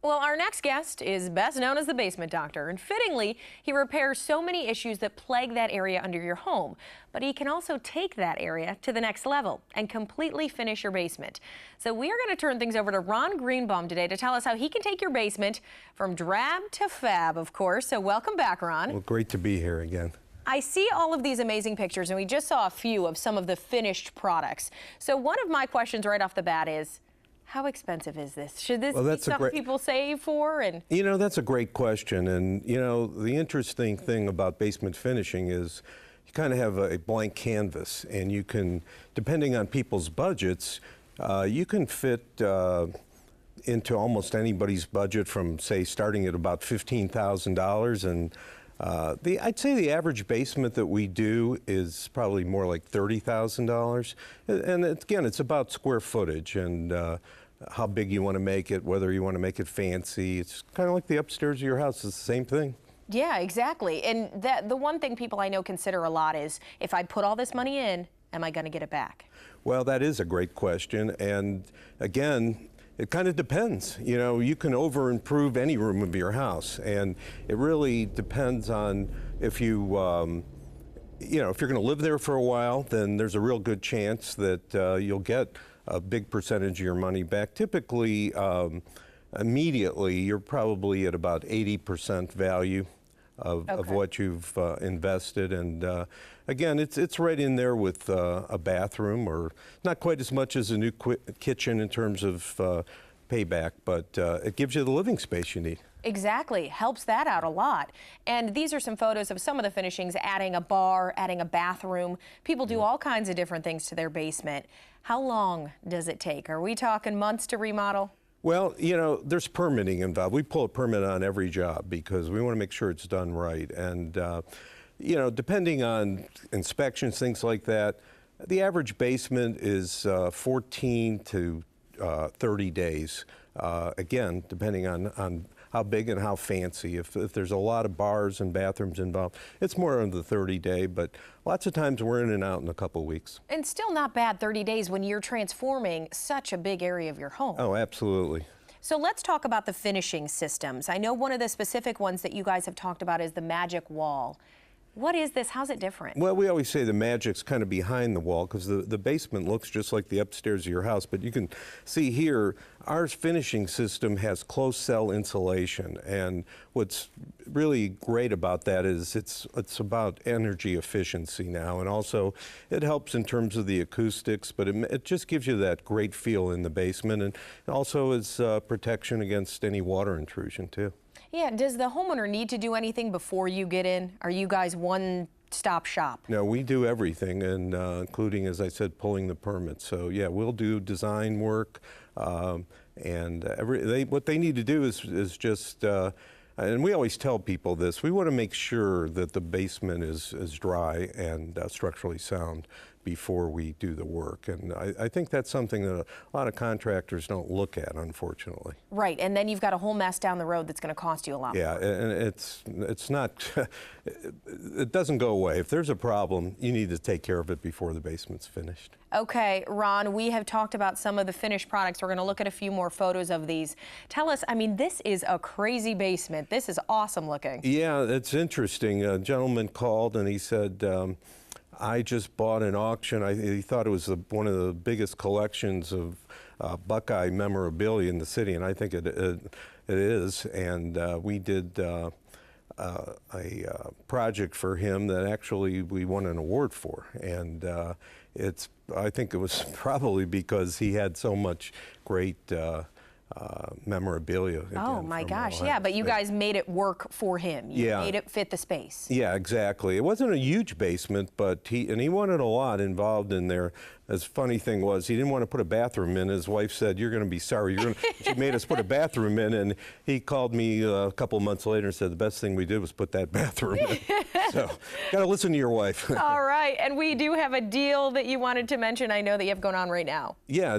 Well, our next guest is best known as the basement doctor, and fittingly, he repairs so many issues that plague that area under your home. But he can also take that area to the next level and completely finish your basement. So we are going to turn things over to Ron Greenbaum today to tell us how he can take your basement from drab to fab, of course. So welcome back, Ron. Well, great to be here again. I see all of these amazing pictures, and we just saw a few of some of the finished products. So one of my questions right off the bat is, how expensive is this? Should this be something people save for? And you know, that's a great question. And you know, the interesting thing about basement finishing is you kind of have a blank canvas, and you can, depending on people's budgets, you can fit into almost anybody's budget from, say, starting at about $15,000. And I'd say the average basement that we do is probably more like $30,000. And again, it's about square footage and how big you want to make it, whether you want to make it fancy. It's kind of like the upstairs of your house. It's the same thing. Yeah, exactly. And the one thing people I know consider a lot is, if I put all this money in, am I going to get it back? Well, that is a great question. And again, it kind of depends. You know, you can over-improve any room of your house, and it really depends on if you, you know, if you're going to live there for a while, then there's a real good chance that you'll get a big percentage of your money back. Typically, immediately, you're probably at about 80% value of what you've invested, and again, it's right in there with a bathroom, or not quite as much as a new kitchen in terms of payback, but it gives you the living space you need. Exactly, helps that out a lot. And these are some photos of some of the finishings, adding a bar, adding a bathroom. People do all kinds of different things to their basement. How long does it take? Are we talking months to remodel? Well, you know, there's permitting involved. We pull a permit on every job because we want to make sure it's done right. And, you know, depending on inspections, things like that, the average basement is 14 to 30 days. Again, depending on how big and how fancy. If there's a lot of bars and bathrooms involved, it's more on the 30-day, but lots of times we're in and out in a couple weeks. And still not bad 30 days when you're transforming such a big area of your home. Oh, absolutely. So let's talk about the finishing systems. I know one of the specific ones that you guys have talked about is the magic wall. What is this? How's it different? Well, we always say the magic's kind of behind the wall, because the basement looks just like the upstairs of your house. But you can see here, our finishing system has closed cell insulation. And what's really great about that is it's about energy efficiency now. And also, it helps in terms of the acoustics, but it just gives you that great feel in the basement. And also is protection against any water intrusion, too. Yeah, does the homeowner need to do anything before you get in? Are you guys one-stop shop? No, we do everything, and including, as I said, pulling the permits. So yeah, we'll do design work, and what they need to do is just, and we always tell people this, we want to make sure that the basement is dry and structurally sound before we do the work. And I think that's something that a lot of contractors don't look at, unfortunately. Right, and then you've got a whole mess down the road that's going to cost you a lot more. Yeah, and it's not, it doesn't go away. If there's a problem, you need to take care of it before the basement's finished. Okay, Ron, we have talked about some of the finished products. We're going to look at a few more photos of these. Tell us, I mean, this is a crazy basement. This is awesome looking. Yeah, it's interesting. A gentleman called and he said, I just bought an auction. He thought it was one of the biggest collections of Buckeye memorabilia in the city, and I think it is. And we did a project for him that actually we won an award for. And I think it was probably because he had so much great memorabilia. Oh my gosh, yeah, but you guys made it work for him. You made it fit the space. Yeah, exactly. It wasn't a huge basement, but he wanted a lot involved in there. The funny thing was, he didn't want to put a bathroom in. His wife said, "You're going to be sorry. She made us put a bathroom in," and he called me a couple months later and said, "The best thing we did was put that bathroom in." So, got to listen to your wife. All right, and we do have a deal that you wanted to mention. I know that you have going on right now. Yeah,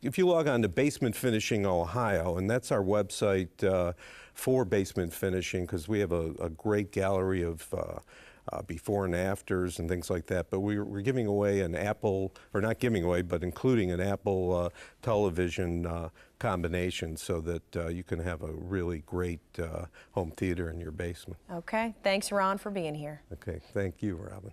if you log on to Basement Finishing Ohio, and that's our website for basement finishing, because we have a great gallery of before and afters and things like that. But we're giving away an Apple, or not giving away, but including an Apple television combination so that you can have a really great home theater in your basement. Okay, thanks Ron for being here. Okay, thank you, Robin.